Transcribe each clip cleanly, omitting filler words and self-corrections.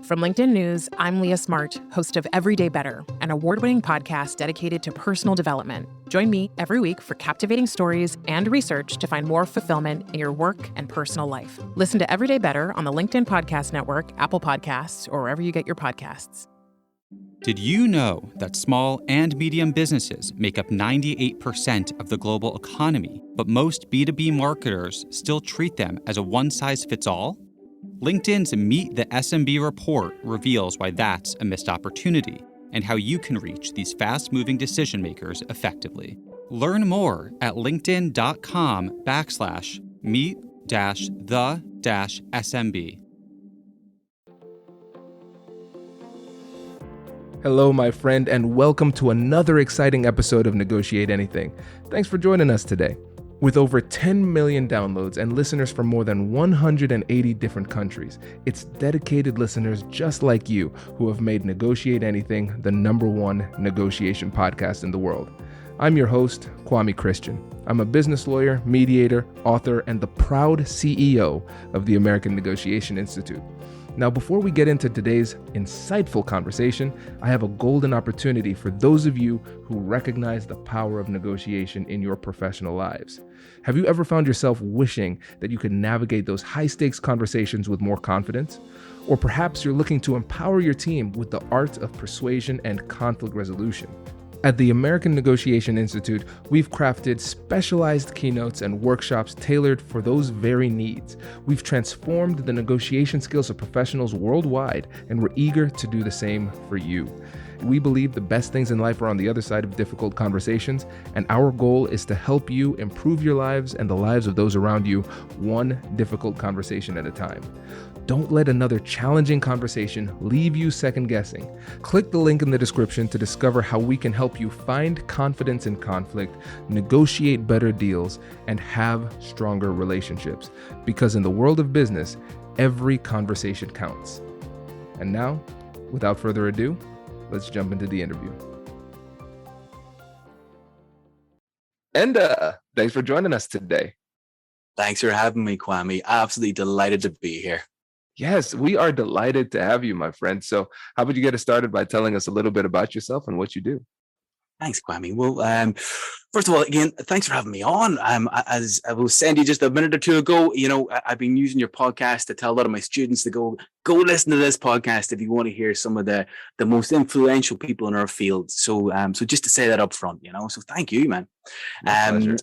From LinkedIn News, I'm Leah Smart, host of Everyday Better, an award-winning podcast dedicated to personal development. Join me every week for captivating stories and research to find more fulfillment in your work and personal life. Listen to Everyday Better on the LinkedIn Podcast Network, Apple Podcasts, or wherever you get your podcasts. Did you know that small and medium businesses make up 98% of the global economy, but most B2B marketers still treat them as a one-size-fits-all? LinkedIn's Meet the SMB report reveals why that's a missed opportunity and how you can reach these fast-moving decision makers effectively. Learn more at linkedin.com/meet-the-SMB. Hello, my friend, and welcome to another exciting episode of Negotiate Anything. Thanks for joining us today. With over 10 million downloads and listeners from more than 180 different countries, it's dedicated listeners just like you who have made Negotiate Anything the #1 negotiation podcast in the world. I'm your host, Kwame Christian. I'm a business lawyer, mediator, author, and the proud CEO of the American Negotiation Institute. Now, before we get into today's insightful conversation, I have a golden opportunity for those of you who recognize the power of negotiation in your professional lives. Have you ever found yourself wishing that you could navigate those high-stakes conversations with more confidence? Or perhaps you're looking to empower your team with the art of persuasion and conflict resolution. At the American Negotiation Institute, we've crafted specialized keynotes and workshops tailored for those very needs. We've transformed the negotiation skills of professionals worldwide, and we're eager to do the same for you. We believe the best things in life are on the other side of difficult conversations, and our goal is to help you improve your lives and the lives of those around you, one difficult conversation at a time. Don't let another challenging conversation leave you second guessing. Click the link in the description to discover how we can help you find confidence in conflict, negotiate better deals, and have stronger relationships. Because in the world of business, every conversation counts. And now, without further ado, let's jump into the interview. Enda, thanks for joining us today. Thanks for having me, Kwame. Absolutely delighted to be here. Yes, we are delighted to have you, my friend. So how about you get us started by telling us a little bit about yourself and what you do? Thanks, Kwame. Well, first of all, again, thanks for having me on. As I was saying to you just a minute or two ago, I've been using your podcast to tell a lot of my students to go listen to this podcast if you want to hear some of the most influential people in our field. So just to say that up front, so thank you, man. My pleasure.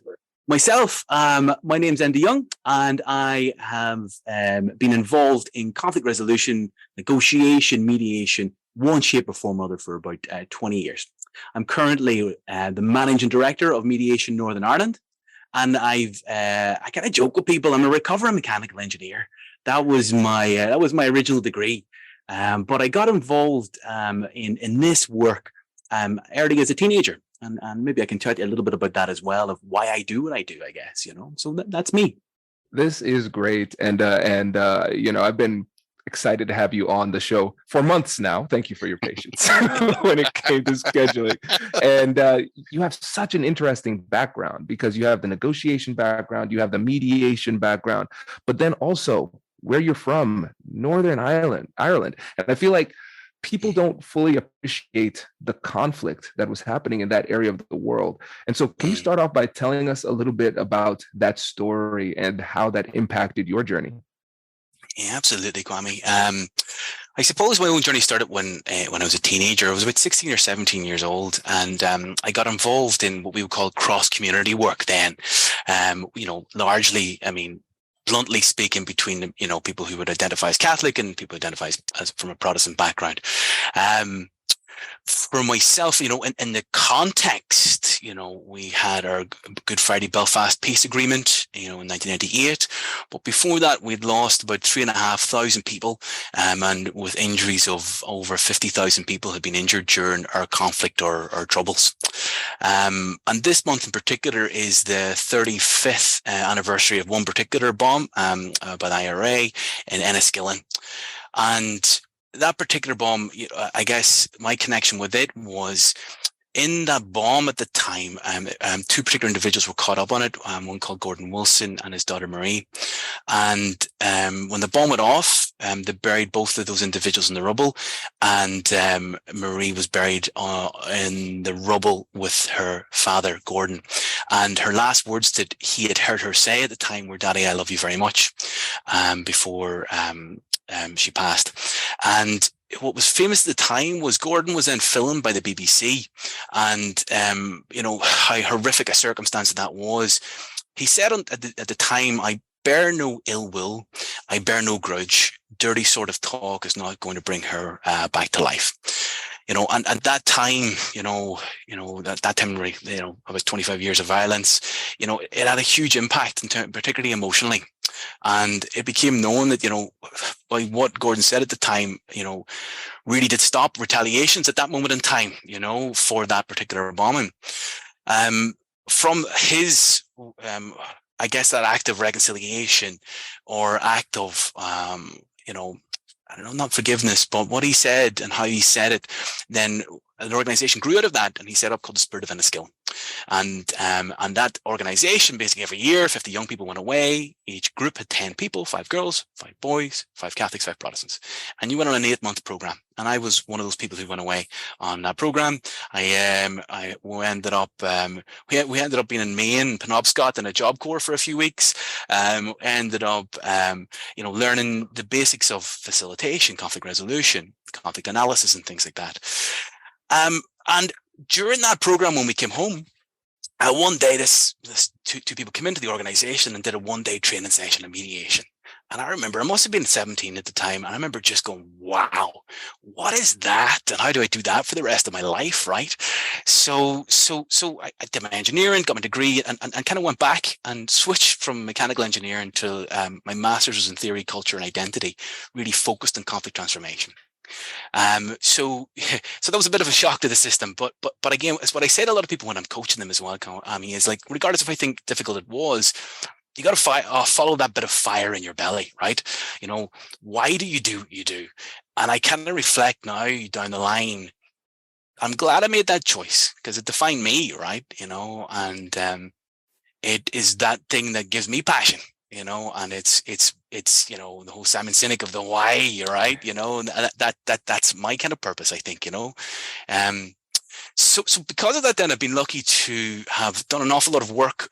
Myself, my name's Enda Young, and I have been involved in conflict resolution, negotiation, mediation, one shape or form or other for about 20 years. I'm currently the managing director of Mediation Northern Ireland, and I kind of joke with people. I'm a recovering mechanical engineer. That was my original degree, but I got involved in this work early as a teenager. And maybe I can tell you a little bit about that as well, of why I do what I do, I guess, So that's me. This is great. And I've been excited to have you on the show for months now. Thank you for your patience when it came to scheduling. And you have such an interesting background because you have the negotiation background, you have the mediation background, but then also where you're from, Northern Ireland. And I feel like people don't fully appreciate the conflict that was happening in that area of the world. And so can you start off by telling us a little bit about that story and how that impacted your journey? Yeah, absolutely, Kwame. I suppose my own journey started when I was a teenager. I was about 16 or 17 years old, and I got involved in what we would call cross-community work then. Largely, bluntly speaking, between people who would identify as Catholic and people who identify as from a Protestant background. For myself, in the context, we had our Good Friday Belfast Peace Agreement, in 1998. But before that, we'd lost about 3,500 people, and with injuries of over 50,000 people had been injured during our conflict or troubles. And this month in particular is the 35th anniversary of one particular bomb by the IRA in Enniskillen. And that particular bomb, I guess my connection with it was in that bomb at the time, two particular individuals were caught up on it. One called Gordon Wilson and his daughter Marie. And when the bomb went off, they buried both of those individuals in the rubble. And Marie was buried in the rubble with her father, Gordon. And her last words that he had heard her say at the time were, "Daddy, I love you very much," before she passed. And what was famous at the time was Gordon was then filmed by the BBC, and how horrific a circumstance that was. He said at the time, "I bear no ill will, I bear no grudge. Dirty sort of talk is not going to bring her back to life." And at that time, that time, about 25 years of violence, it had a huge impact, particularly emotionally. And it became known that, by what Gordon said at the time, really did stop retaliations at that moment in time, for that particular bombing. From his, I guess, that act of reconciliation or act of, I don't know, not forgiveness, but what he said and how he said it, then an organization grew out of that, and he set up called the Spirit of Enniskill. And that organization, basically every year, 50 young people went away. Each group had 10 people, 5 girls, 5 boys, 5 Catholics, 5 Protestants. And you went on an 8-month program. And I was one of those people who went away on that program. We ended up being in Maine, Penobscot, in a Job Corps for a few weeks. Ended up, learning the basics of facilitation, conflict resolution, conflict analysis, and things like that. And during that program, when we came home, one day, this two people came into the organization and did a 1-day training session of mediation. And I remember, I must have been 17 at the time, and I remember just going, "Wow, what is that? And how do I do that for the rest of my life?" Right? So I did my engineering, got my degree, and kind of went back and switched from mechanical engineering to my master's was in theory, culture, and identity, really focused on conflict transformation. So that was a bit of a shock to the system, but again, it's what I say to a lot of people when I'm coaching them as well, Amy, is like, regardless if I think difficult it was, you got to follow that bit of fire in your belly, right? Why do you do what you do? And I kind of reflect now down the line, I'm glad I made that choice because it defined me, right? And it is that thing that gives me passion. And it's the whole Simon Sinek of the why, right? That's my kind of purpose, I think. So because of that, then I've been lucky to have done an awful lot of work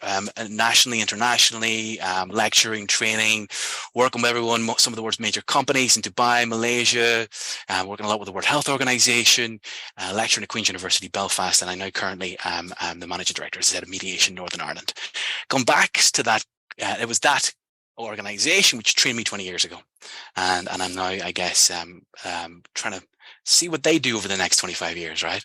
nationally, internationally, lecturing, training, working with some of the world's major companies in Dubai, Malaysia, working a lot with the World Health Organization, lecturing at Queen's University Belfast, and I now currently am the managing director, as I said, of Mediation Northern Ireland. Come back to that. It was that organization which trained me 20 years ago. And I'm now, I guess, trying to see what they do over the next 25 years, right?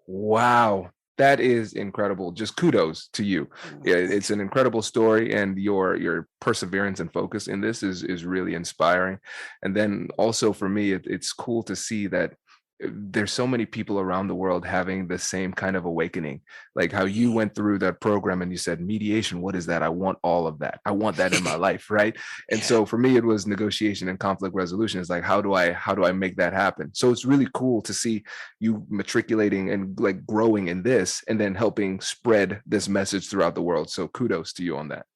Wow. That is incredible. Just kudos to you. Yeah, it's an incredible story, and your perseverance and focus in this is really inspiring. And then also for me, it's cool to see that there's so many people around the world having the same kind of awakening, like how you went through that program and you said, mediation, what is that? I want all of that. I want that in my life. Right. And so for me, it was negotiation and conflict resolution. It's like, how do I make that happen? So it's really cool to see you matriculating and like growing in this and then helping spread this message throughout the world. So kudos to you on that.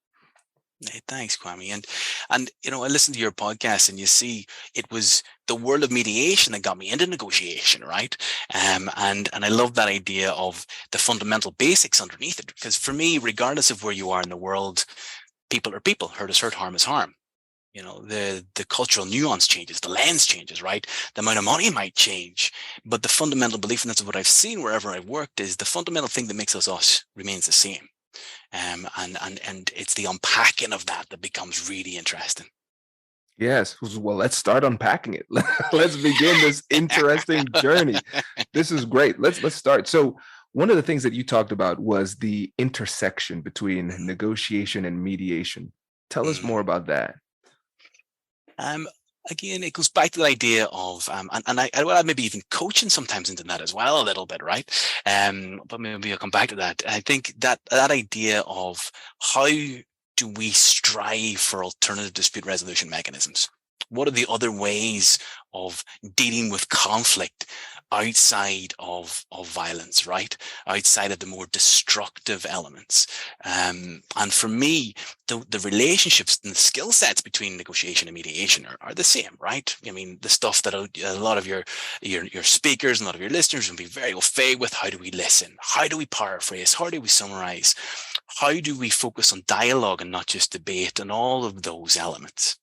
Hey, thanks, Kwame. And I listened to your podcast, and you see, it was the world of mediation that got me into negotiation, right? And I love that idea of the fundamental basics underneath it, because for me, regardless of where you are in the world, people are people. Hurt is hurt, harm is harm. The cultural nuance changes, the lens changes, right? The amount of money might change, but the fundamental belief, and that's what I've seen wherever I've worked, is the fundamental thing that makes us remains the same. And it's the unpacking of that becomes really interesting. Yes. Well, let's start unpacking it. Let's begin this interesting journey. This is great. Let's start. So one of the things that you talked about was the intersection between negotiation and mediation. Tell us more about that. Again, it goes back to the idea of, and I maybe even coaching sometimes into that as well a little bit, right? But maybe I'll come back to that. I think that idea of how do we strive for alternative dispute resolution mechanisms? What are the other ways of dealing with conflict outside of violence, right? Outside of the more destructive elements. And for me, the relationships and the skill sets between negotiation and mediation are the same, right? I mean, the stuff that a lot of your speakers and a lot of your listeners will be very au fait with. How do we listen? How do we paraphrase? How do we summarize? How do we focus on dialogue and not just debate, and all of those elements?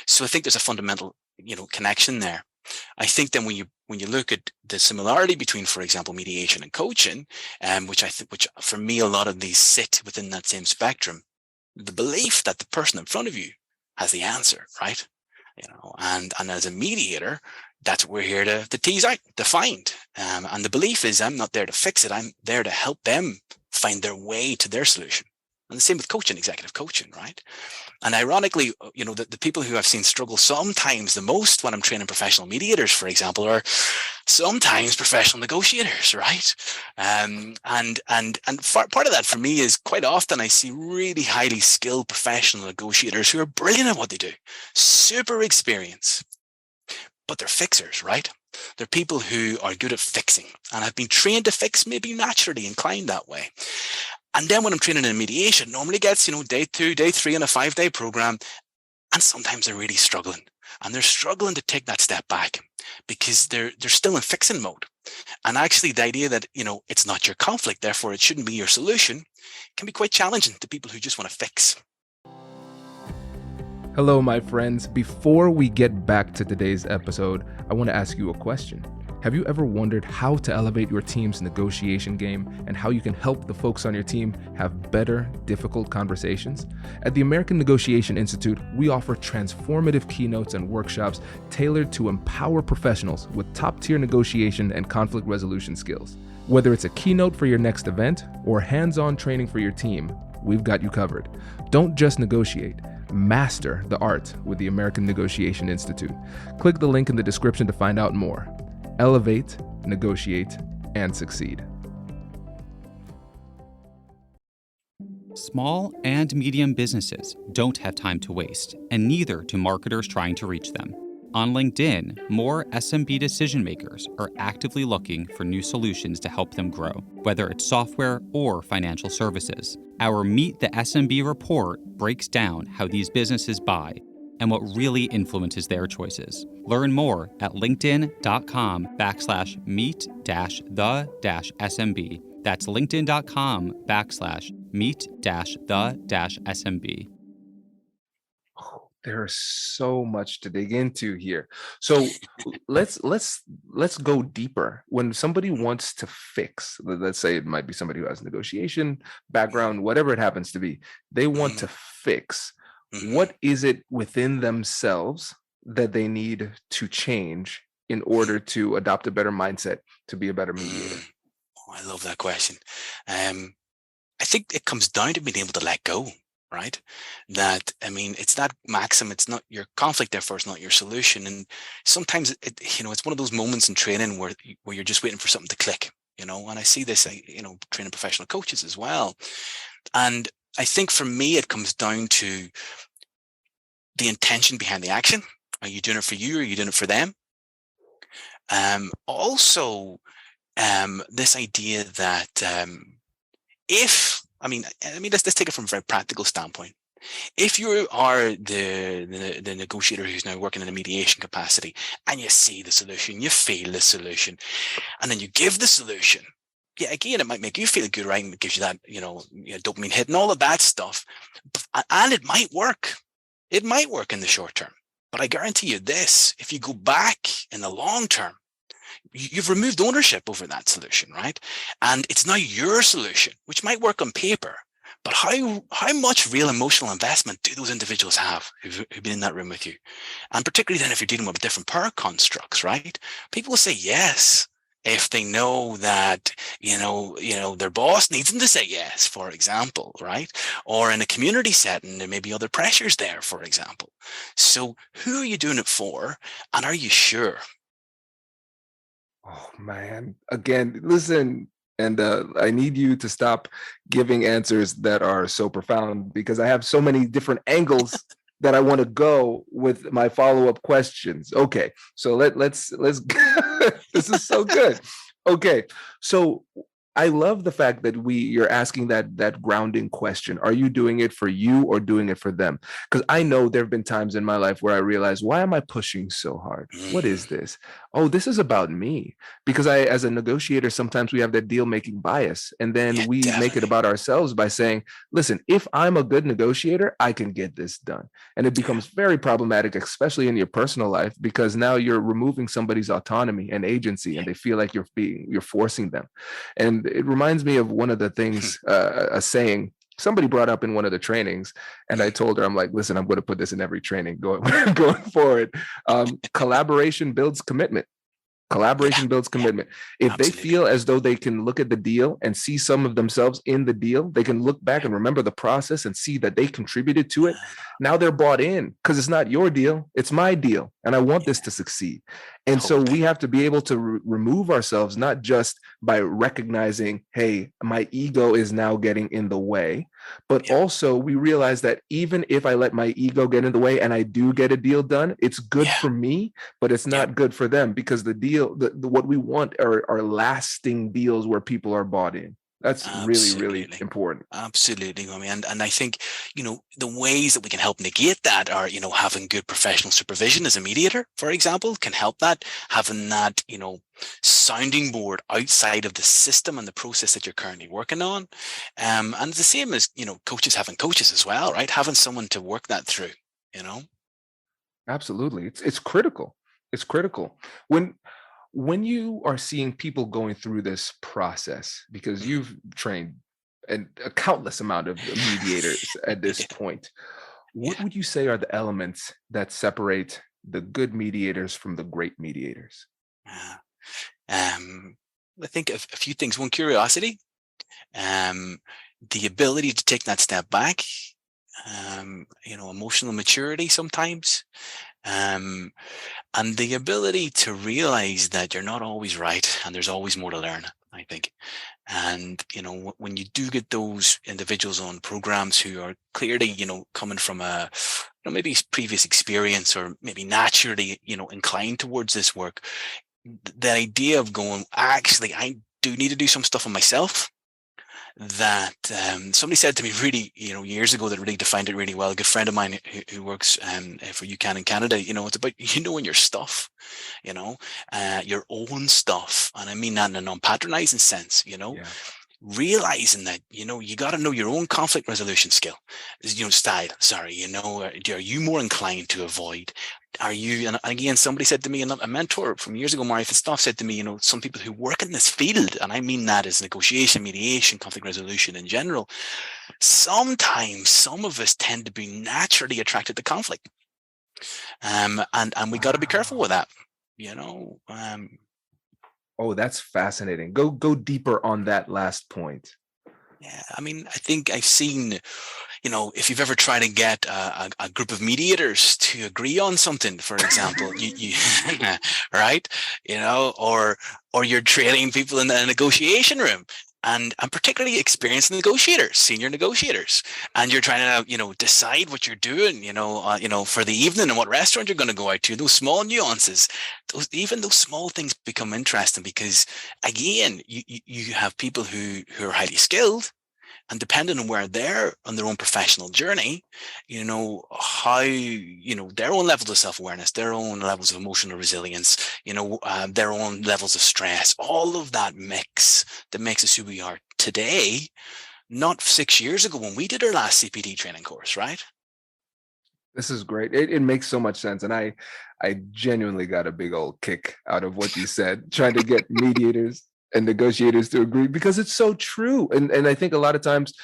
So I think there's a fundamental, connection there. I think then when you look at the similarity between, for example, mediation and coaching, which for me, a lot of these sit within that same spectrum, the belief that the person in front of you has the answer, right? And as a mediator, that's what we're here to tease out, to find. And the belief is I'm not there to fix it. I'm there to help them find their way to their solution. And the same with coaching, executive coaching, right? And ironically, the people who I've seen struggle sometimes the most when I'm training professional mediators, for example, are sometimes professional negotiators, right? And part of that for me is quite often I see really highly skilled professional negotiators who are brilliant at what they do, super experienced, but they're fixers, right? They're people who are good at fixing and have been trained to fix, maybe naturally inclined that way. And then when I'm training in mediation, normally gets, day 2, day 3 in a 5-day program. And sometimes they're really struggling. And they're struggling to take that step back because they're still in fixing mode. And actually the idea that, it's not your conflict, therefore it shouldn't be your solution, can be quite challenging to people who just want to fix. Hello, my friends. Before we get back to today's episode, I want to ask you a question. Have you ever wondered how to elevate your team's negotiation game and how you can help the folks on your team have better, difficult conversations? At the American Negotiation Institute, we offer transformative keynotes and workshops tailored to empower professionals with top-tier negotiation and conflict resolution skills. Whether it's a keynote for your next event or hands-on training for your team, we've got you covered. Don't just negotiate. Master the art with the American Negotiation Institute. Click the link in the description to find out more. Elevate, negotiate, and succeed. Small and medium businesses don't have time to waste, and neither do marketers trying to reach them. On LinkedIn, more SMB decision makers are actively looking for new solutions to help them grow, whether it's software or financial services. Our Meet the SMB report breaks down how these businesses buy and what really influences their choices. Learn more at linkedin.com/meet-the-SMB. That's linkedin.com/meet-the-SMB. There's so much to dig into here. So let's go deeper. When somebody wants to fix, let's say it might be somebody who has a negotiation background, whatever it happens to be, they want to fix. What is it within themselves that they need to change in order to adopt a better mindset to be a better mediator? I love that question. I think it comes down to being able to let go, right? It's that maxim, it's not your conflict, therefore it's not your solution. And sometimes it's one of those moments in training where you're just waiting for something to click, and I see this, training professional coaches as well. And I think for me, it comes down to the intention behind the action. Are you doing it for you, or are you doing it for them? Also, this idea that let's take it from a very practical standpoint. If you are the negotiator who's now working in a mediation capacity, and you see the solution, you feel the solution, and then you give the solution, yeah, again, it might make you feel good, right? It gives you that, dopamine hit and all of that stuff. And it might work. It might work in the short term. But I guarantee you this, if you go back in the long term, you've removed ownership over that solution, right? And it's now your solution, which might work on paper. But how much real emotional investment do those individuals have who've been in that room with you? And particularly then if you're dealing with different power constructs, right? People will say yes if they know that, their boss needs them to say yes, for example, right? Or in a community setting, there may be other pressures there, for example. So who are you doing it for? And are you sure? Oh, man. Again, listen, and I need you to stop giving answers that are so profound, because I have so many different angles that I want to go with my follow-up questions. Okay, so let's this is so good. Okay, so I love the fact that you're asking that grounding question. Are you doing it for you or doing it for them? Because I know there have been times in my life where I realize, why am I pushing so hard? What is this? Oh, this is about me. Because as a negotiator, sometimes we have that deal making bias, and then we make it about ourselves by saying, listen, if I'm a good negotiator, I can get this done. And it becomes very problematic, especially in your personal life, because now you're removing somebody's autonomy and agency, and they feel like you're forcing them. And it reminds me of one of the things, a saying somebody brought up in one of the trainings, and I told her, I'm like, listen, I'm going to put this in every training going forward. Collaboration builds commitment. Collaboration builds commitment. If Absolutely. they feel as though they can look at the deal and see some of themselves in the deal, they can look back and remember the process and see that they contributed to it. Now they're bought in, because it's not your deal, it's my deal, and I want this to succeed. And so we have to be able to remove ourselves, not just by recognizing, hey, my ego is now getting in the way, but also we realize that even if I let my ego get in the way and I do get a deal done, it's good for me, but it's not good for them, because the deal, what we want are lasting deals where people are bought in. That's really, really important. Absolutely. I mean, and I think, the ways that we can help negate that are, having good professional supervision as a mediator, for example, can help that. Having that, sounding board outside of the system and the process that you're currently working on. And the same as, coaches having coaches as well, right? Having someone to work that through, Absolutely. It's critical. It's critical. When you are seeing people going through this process, because you've trained a countless amount of mediators at this point, what would you say are the elements that separate the good mediators from the great mediators? I think a few things. One, curiosity, the ability to take that step back, emotional maturity sometimes, and the ability to realize that you're not always right and there's always more to learn, I think. And, when you do get those individuals on programs who are clearly, coming from a, maybe previous experience, or maybe naturally, inclined towards this work, the idea of going, actually, I do need to do some stuff on myself. That somebody said to me really, years ago, that really defined it really well. A good friend of mine who works for UCAN in Canada, it's about knowing your stuff, your own stuff. And I mean that in a non-patronizing sense, realizing that, you got to know your own conflict resolution style. Are you more inclined to avoid? Are you, and again, somebody said to me, a mentor from years ago, Mari Fistoff, said to me, some people who work in this field, and I mean that as negotiation, mediation, conflict resolution in general, sometimes some of us tend to be naturally attracted to conflict. And we got to be careful with that, Oh, that's fascinating. Go deeper on that last point. Yeah, I mean, I think I've seen, if you've ever tried to get a group of mediators to agree on something, for example, you right, or you're training people in the negotiation room, and particularly experienced negotiators, senior negotiators, and you're trying to, decide what you're doing, for the evening and what restaurant you're going to go out to. Those small nuances, even those small things become interesting, because again, you have people who are highly skilled, and depending on where they're on their own professional journey, how, their own levels of self-awareness, their own levels of emotional resilience, their own levels of stress, all of that mix that makes us who we are today, not 6 years ago when we did our last CPD training course, right? This is great. It makes so much sense. And I genuinely got a big old kick out of what you said, trying to get mediators and negotiators to agree, because it's so true. And I think a lot of times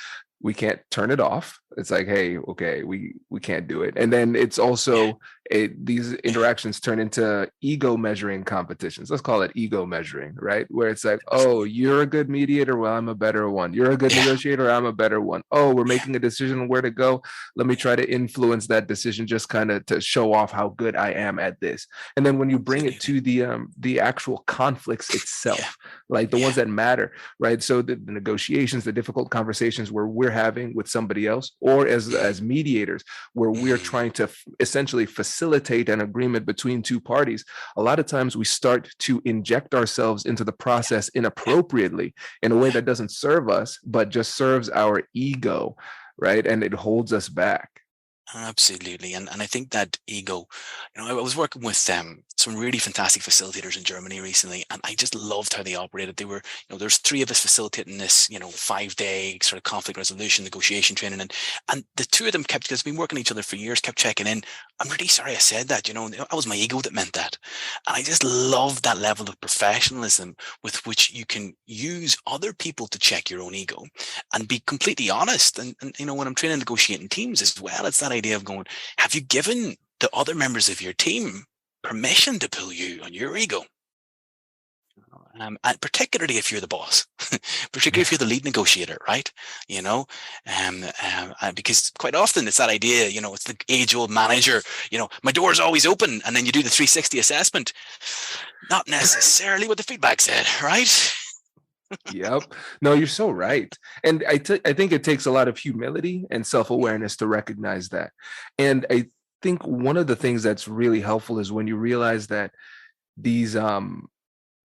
we can't turn it off. It's like, hey, okay, we can't do it. And then it's also these interactions turn into ego measuring competitions. Let's call it ego measuring, right? Where it's like, oh, you're a good mediator, well, I'm a better one. You're a good negotiator, I'm a better one. Oh, we're making a decision on where to go. Let me try to influence that decision, just kind of to show off how good I am at this. And then when you bring it to the actual conflicts itself, like the ones that matter, right? So the negotiations, the difficult conversations where we're having with somebody else, or as mediators, where we're trying to essentially facilitate an agreement between two parties, a lot of times we start to inject ourselves into the process inappropriately in a way that doesn't serve us, but just serves our ego, right? And it holds us back. Absolutely. And I think that ego, I was working with some really fantastic facilitators in Germany recently, and I just loved how they operated. They were, there's 3 of us facilitating this, 5-day sort of conflict resolution, negotiation training. And the 2 of them because we've been working each other for years, kept checking in. I'm really sorry I said that, that was my ego that meant that. And I just love that level of professionalism with which you can use other people to check your own ego and be completely honest. And when I'm training negotiating teams as well, it's that idea of going, have you given the other members of your team permission to pull you on your ego? And particularly if you're the boss, particularly if you're the lead negotiator, right? Because quite often it's that idea, it's the age-old manager, my door's always open, and then you do the 360 assessment. Not necessarily what the feedback said, right? Yep. No, you're so right. And I think it takes a lot of humility and self-awareness to recognize that. And I think one of the things that's really helpful is when you realize that these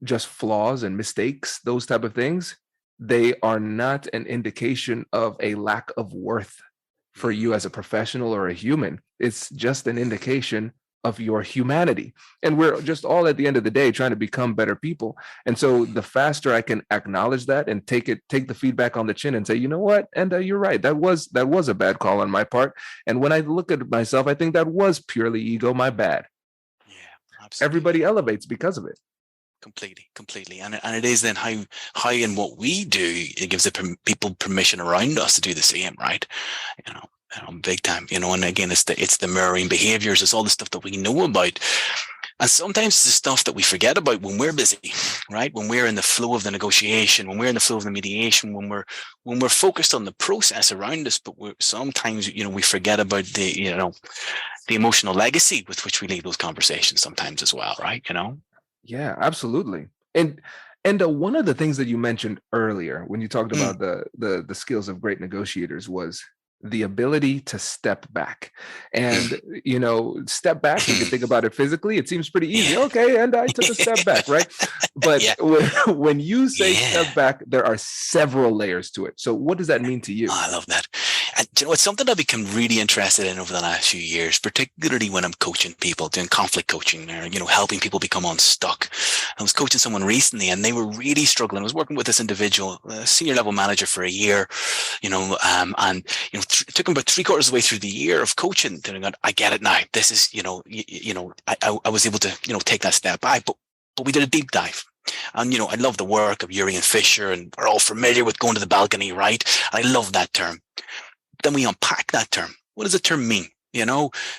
just flaws and mistakes, those type of things, they are not an indication of a lack of worth for you as a professional or a human. It's just an indication of your humanity. And we're just all at the end of the day trying to become better people. And so the faster I can acknowledge that and take the feedback on the chin and say, you know what, Enda, you're right. That was a bad call on my part. And when I look at myself, I think that was purely ego, my bad. Yeah, absolutely. Everybody elevates because of it. Completely. And it is then how and what we do, it gives the people permission around us to do the same, right? Big time, and again, it's the mirroring behaviors, it's all the stuff that we know about. And sometimes it's the stuff that we forget about when we're busy, right? When we're in the flow of the negotiation, when we're in the flow of the mediation, when we're focused on the process around us, but sometimes, we forget about the emotional legacy with which we lead those conversations sometimes as well, right? Yeah, absolutely. And one of the things that you mentioned earlier when you talked about the skills of great negotiators was the ability to step back. And step back, you can think about it physically, it seems pretty easy. Okay, and I took a step back, right? But when you say step back, there are several layers to it. So what does that mean to you? I love that. And it's something I've become really interested in over the last few years, particularly when I'm coaching people, doing conflict coaching, or helping people become unstuck. I was coaching someone recently, and they were really struggling. I was working with this individual, a senior level manager, for a year, and it took him about 3/4 of the way through the year of coaching. I get it now. This is, I was able to, take that step back, but we did a deep dive. And, I love the work of Uri and Fisher, and we're all familiar with going to the balcony, right? I love that term. Then we unpack that term. What does the term mean?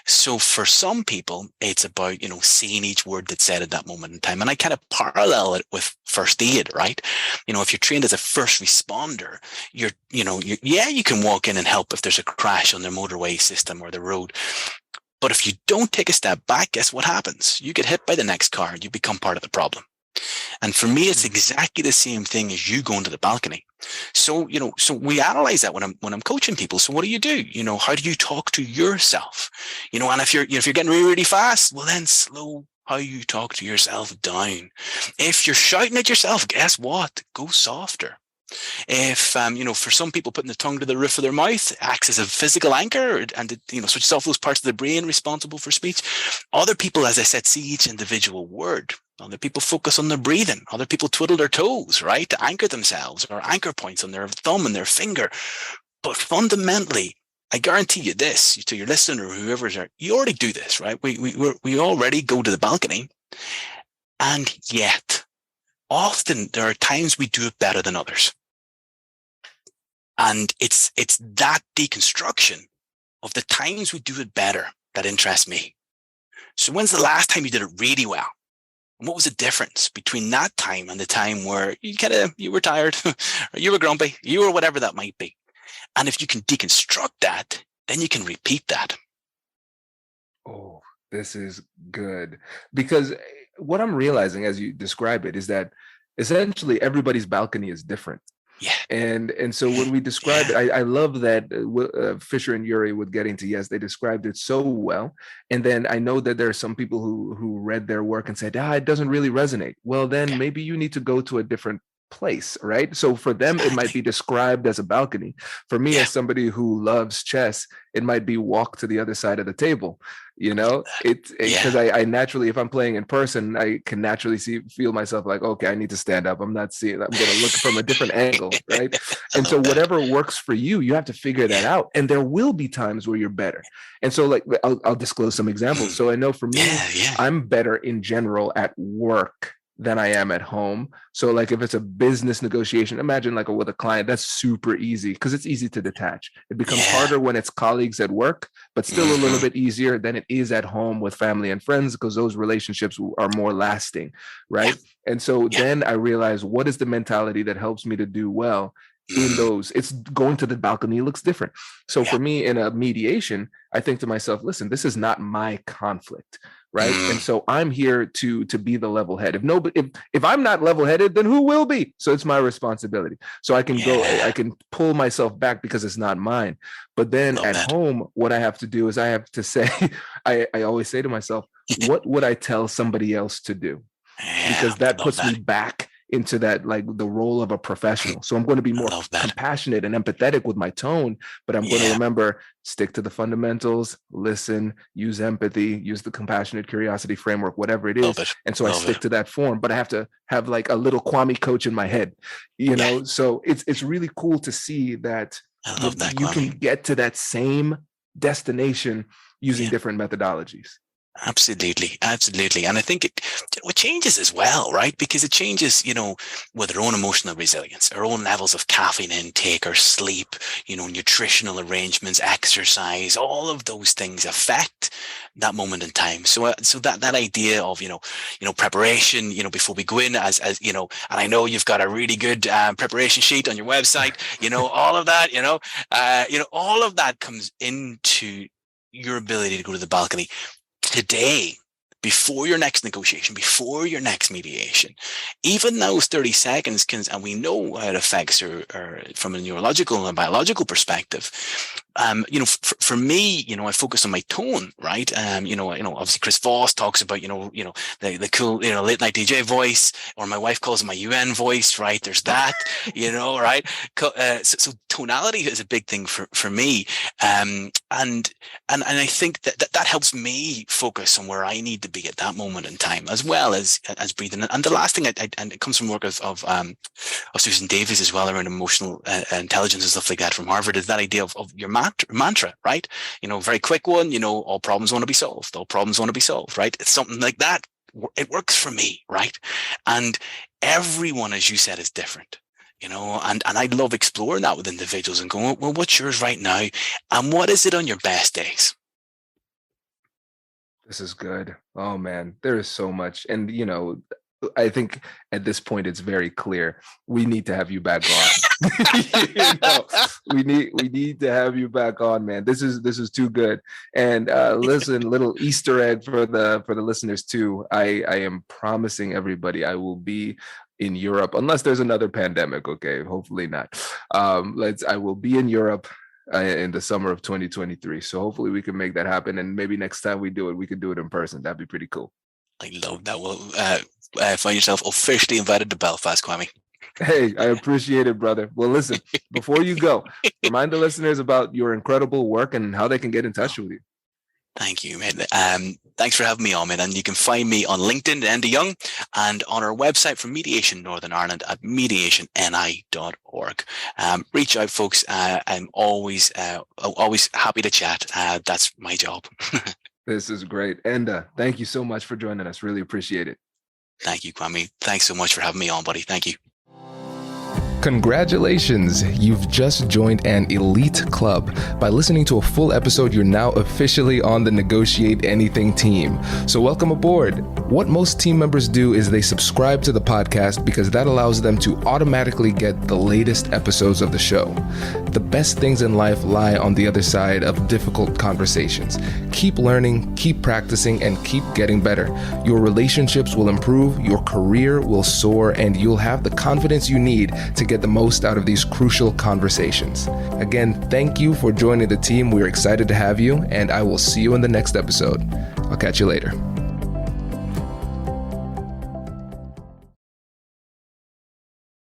So for some people, it's about, seeing each word that's said at that moment in time. And I kind of parallel it with first aid, right? If you're trained as a first responder, you can walk in and help if there's a crash on their motorway system or the road. But if you don't take a step back, guess what happens? You get hit by the next car and you become part of the problem. And for me, it's exactly the same thing as you going to the balcony. So, so we analyze that when I'm coaching people. So what do? How do you talk to yourself? And if you're getting really, really fast, well, then slow how you talk to yourself down. If you're shouting at yourself, guess what? Go softer. If, for some people, putting the tongue to the roof of their mouth acts as a physical anchor, and it, switches off those parts of the brain responsible for speech. Other people, as I said, see each individual word. Other people focus on their breathing. Other people twiddle their toes, right, to anchor themselves, or anchor points on their thumb and their finger. But fundamentally, I guarantee you this, to your listener or whoever's there, you already do this, right? We already go to the balcony, and yet often there are times we do it better than others. And it's that deconstruction of the times we do it better that interests me. So when's the last time you did it really well? And what was the difference between that time and the time where you were tired, or you were grumpy, you were whatever that might be? And if you can deconstruct that, then you can repeat that. Oh, this is good. Because what I'm realizing as you describe it is that essentially everybody's balcony is different. Yeah. And so when we describe it, I love that Fisher and Uri would get into, yes, they described it so well. And then I know that there are some people who read their work and said, it doesn't really resonate. Well, then maybe you need to go to a different place, right? So for them, it might be described as a balcony. For me, as somebody who loves chess, it might be walk to the other side of the table. Because I naturally, if I'm playing in person, I can naturally feel myself like, okay, I need to stand up. I'm going to look from a different angle, right? And so whatever works for you, you have to figure that out. And there will be times where you're better. And so like, I'll disclose some examples. So I know for me, I'm better in general at work than I am at home. So like if it's a business negotiation, imagine like with a client, that's super easy because it's easy to detach. It becomes harder when it's colleagues at work, but still a little bit easier than it is at home with family and friends because those relationships are more lasting, right? And so then I realize, what is the mentality that helps me to do well in those? It's going to the balcony looks different. So for me in a mediation, I think to myself, listen, this is not my conflict. Right. And so I'm here to be the level head. If I'm not level headed, then who will be? So it's my responsibility. So I can I can pull myself back because it's not mine. But then home, what I have to do is I have to say, I always say to myself, what would I tell somebody else to do? Because that puts me back into that, like the role of a professional. So I'm going to be more compassionate and empathetic with my tone, but I'm going to remember, stick to the fundamentals, listen, use empathy, use the compassionate curiosity framework, whatever it is. And so I stick to that form, but I have to have like a little Kwame coach in my head, know? So it's really cool to see that, you can get to that same destination using different methodologies. Absolutely. And I think it changes as well, right? Because it changes, with our own emotional resilience, our own levels of caffeine intake, our sleep, nutritional arrangements, exercise, all of those things affect that moment in time. So that idea of, preparation, before we go in as and I know you've got a really good preparation sheet on your website, all of that, all of that comes into your ability to go to the balcony today, before your next negotiation, before your next mediation. Even those 30 seconds and we know how it affects her from a neurological and biological perspective. For me, I focus on my tone, right? Obviously Chris Voss talks about, the cool, late night DJ voice, or my wife calls it my UN voice, right? There's that, right? So tonality is a big thing for me. And I think that helps me focus on where I need to be at that moment in time, as well as breathing. And the last thing, and it comes from work of Susan Davies as well, around emotional intelligence and stuff like that from Harvard, is that idea of your mantra, right? Very quick one, all problems want to be solved. All problems want to be solved, right? It's something like that. It works for me, right? And everyone, as you said, is different. And I love exploring that with individuals and going, well, what's yours right now? And what is it on your best days? This is good. Oh man, there is so much. And I think at this point it's very clear we need to have you back on. We need to have you back on, man. This is too good. And listen, little Easter egg for the listeners too. I am promising everybody I will be in Europe, unless there's another pandemic. Okay, hopefully not. I will be in Europe in the summer of 2023. So hopefully we can make that happen. And maybe next time we do it, we could do it in person. That'd be pretty cool. I love that. Well, find yourself officially invited to Belfast, Kwame. Hey, I appreciate it, brother. Well, listen, before you go, remind the listeners about your incredible work and how they can get in touch with you. Thank you, man. Thanks for having me on, man. And you can find me on LinkedIn, Enda Young, and on our website for Mediation Northern Ireland at mediationni.org. Reach out, folks. I'm always happy to chat. That's my job. This is great. Enda, thank you so much for joining us. Really appreciate it. Thank you, Kwame. Thanks so much for having me on, buddy. Thank you. Congratulations! You've just joined an elite club. By listening to a full episode, you're now officially on the Negotiate Anything team. So welcome aboard. What most team members do is they subscribe to the podcast because that allows them to automatically get the latest episodes of the show. The best things in life lie on the other side of difficult conversations. Keep learning, keep practicing, and keep getting better. Your relationships will improve, your career will soar, and you'll have the confidence you need to get the most out of these crucial conversations. Again, thank you for joining the team. We're excited to have you, and I will see you in the next episode. I'll catch you later.